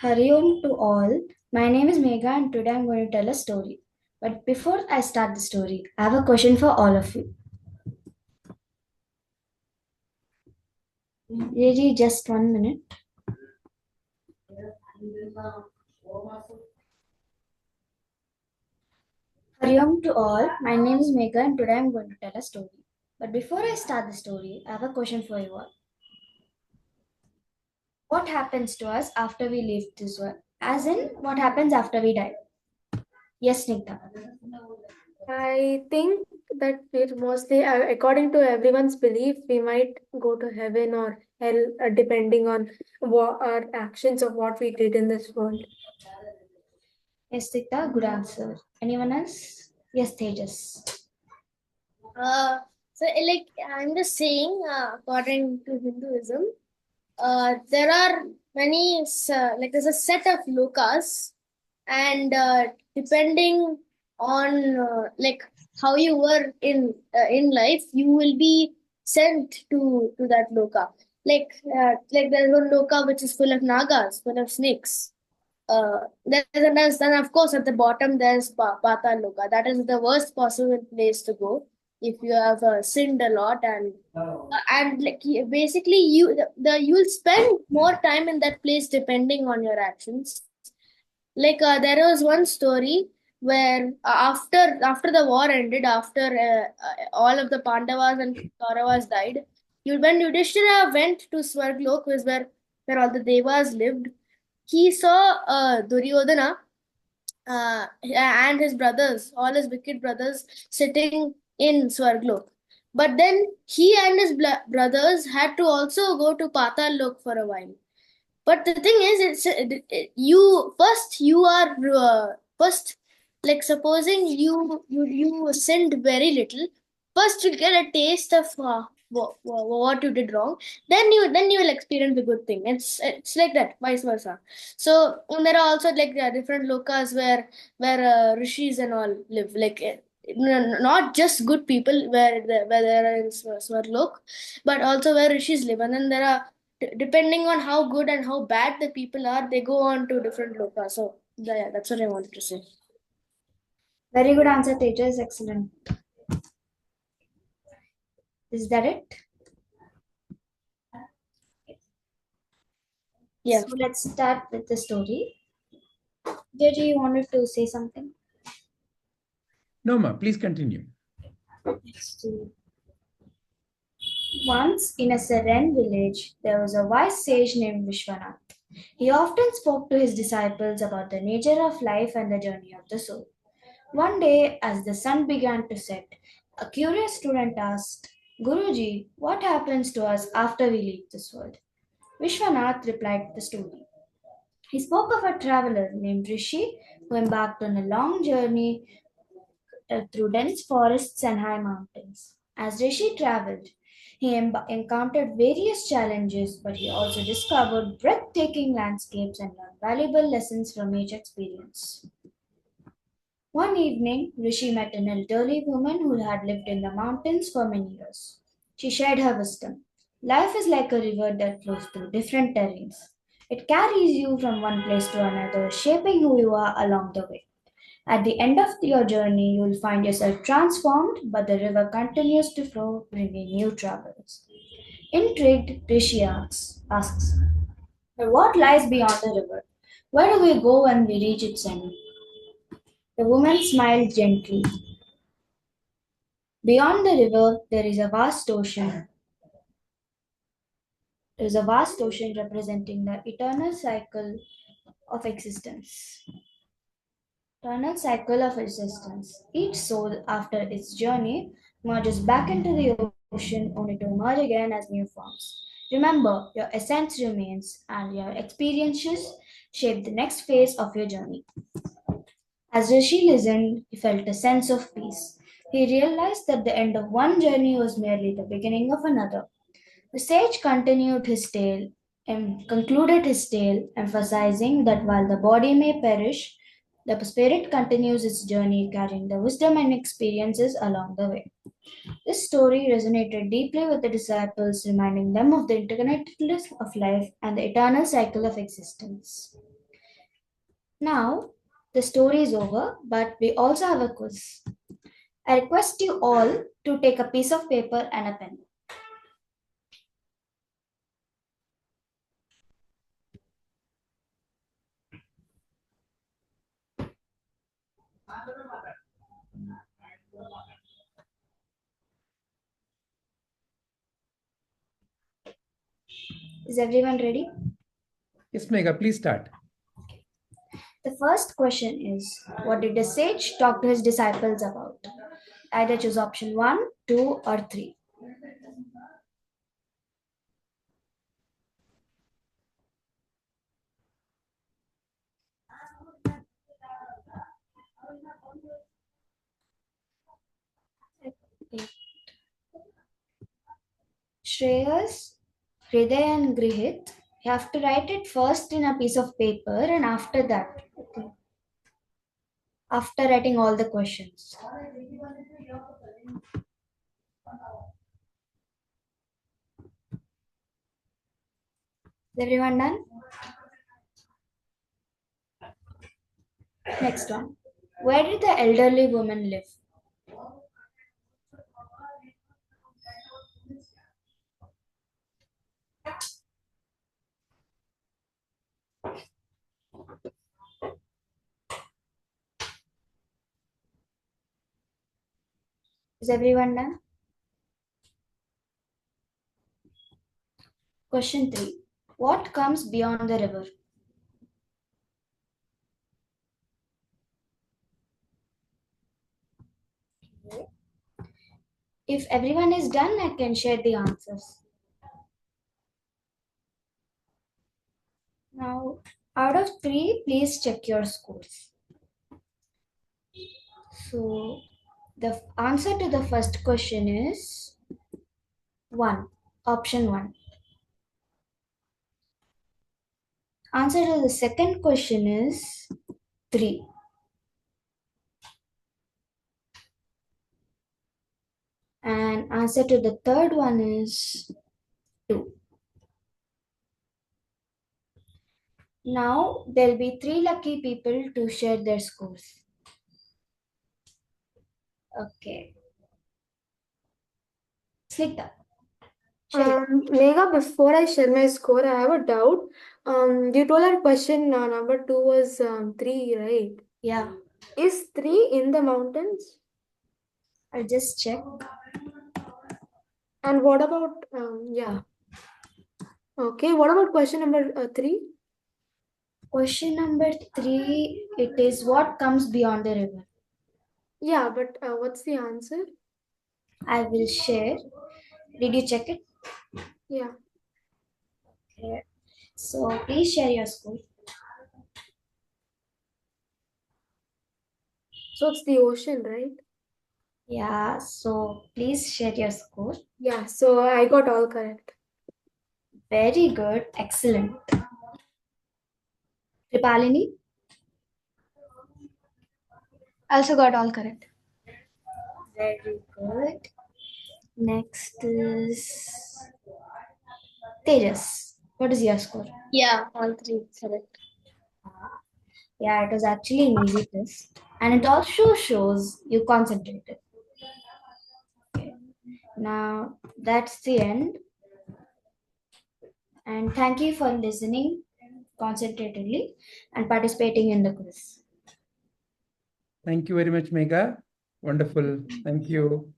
Hari Om to all. My name is Megha and today I'm going to tell a story. But before I start the story, I have a question for all of you. Really, just 1 minute. Hari Om to all. My name is Megha and today I'm going to tell a story. But before I start the story, I have a question for you all. What happens to us after we leave this world? As in, what happens after we die? Yes, Nigta. I think that we're mostly, according to everyone's belief, we might go to heaven or hell, depending on what our actions of what we did in this world. Yes, Nigta, good answer. Anyone else? Yes, Tejas. Like I'm just saying, according to Hinduism, there are many, like there's a set of lokas, and depending on like how you were in life, you will be sent to that loka. Like there's one loka which is full of nagas, full of snakes. Then of course at the bottom there's Patal Loka. That is the worst possible place to go if you have sinned a lot, and like basically you'll spend more time in that place depending on your actions. Like there was one story where after the war ended, after all of the Pandavas and Kauravas died, when Yudhishthira went to Swarglok, was where all the devas lived. He saw Duryodhana and his brothers, all his wicked brothers, sitting in Swarglok. But then he and his brothers had to also go to Patal Lok for a while. But the thing is, you are first, like supposing you sinned very little. First, you get a taste of what you did wrong. Then you will experience the good thing. It's like that, vice versa. So and there are also like different lokas where rishis and all live. Like not just good people where they are in Swarlok, but also where rishis live. And then there are depending on how good and how bad the people are, they go on to different lokas. So yeah, that's what I wanted to say. Very good answer, Tejas. Excellent. Is that it? Yeah. So let's start with the story. JJ, you wanted to say something? No, ma, please continue. Once in a serene village, there was a wise sage named Vishwanath. He often spoke to his disciples about the nature of life and the journey of the soul. One day, as the sun began to set, a curious student asked, Guruji, what happens to us after we leave this world? Vishwanath replied the story. He spoke of a traveler named Rishi who embarked on a long journey through dense forests and high mountains. As Rishi traveled, he encountered various challenges, but he also discovered breathtaking landscapes and learned valuable lessons from each experience. One evening, Rishi met an elderly woman who had lived in the mountains for many years. She shared her wisdom. Life is like a river that flows through different terrains. It carries you from one place to another, shaping who you are along the way. At the end of your journey, you will find yourself transformed, but the river continues to flow, bringing new travelers. Intrigued, Rishi asks, "But what lies beyond the river? Where do we go when we reach its end?" The woman smiled gently. Beyond the river, there is a vast ocean. There is a vast ocean representing the eternal cycle of existence. Eternal cycle of existence. Each soul, after its journey, merges back into the ocean only to emerge again as new forms. Remember, your essence remains, and your experiences shape the next phase of your journey. As Rishi listened, he felt a sense of peace. He realized that the end of one journey was merely the beginning of another. The sage continued his tale and concluded his tale, emphasizing that while the body may perish, the spirit continues its journey carrying the wisdom and experiences along the way. This story resonated deeply with the disciples, reminding them of the interconnectedness of life and the eternal cycle of existence. Now, the story is over, but we also have a quiz. I request you all to take a piece of paper and a pen. Is everyone ready? Yes, Megha, please start. The first question is, what did the sage talk to his disciples about? Either choose option 1, 2, or 3. Shreyas, Hriday, and Grihit, you have to write it first in a piece of paper and after that, okay, after writing all the questions. Is everyone done? Next one. Where did the elderly woman live? Is everyone done? Question 3. What comes beyond the river? If everyone is done, I can share the answers. Now, out of 3, please check your scores. So, the answer to the first question is 1. Option 1. Answer to the second question is 3. And answer to the third one is 2. Now there'll be 3 lucky people to share their scores. Okay. Slita. Share. Megha, before I share my score, I have a doubt. You told that question number 2 was 3, right? Yeah, Is 3 in the mountains? I'll just check. And what about yeah? Okay, what about question number 3? Question number 3, it is what comes beyond the river. Yeah, but what's the answer? I will share. Did you check it? Yeah. Okay. So please share your score. So it's the ocean, right? Yeah, so please share your score. Yeah, so I got all correct. Very good. Excellent. Tripalini? Also got all correct. Very good. Next is Tejas. What is your score? Yeah, all 3 correct. Yeah, it was actually an easy test. And it also shows you concentrated. Okay. Now, that's the end. And thank you for listening concentratedly and participating in the quiz. Thank you very much, Megha. Wonderful. Thank you.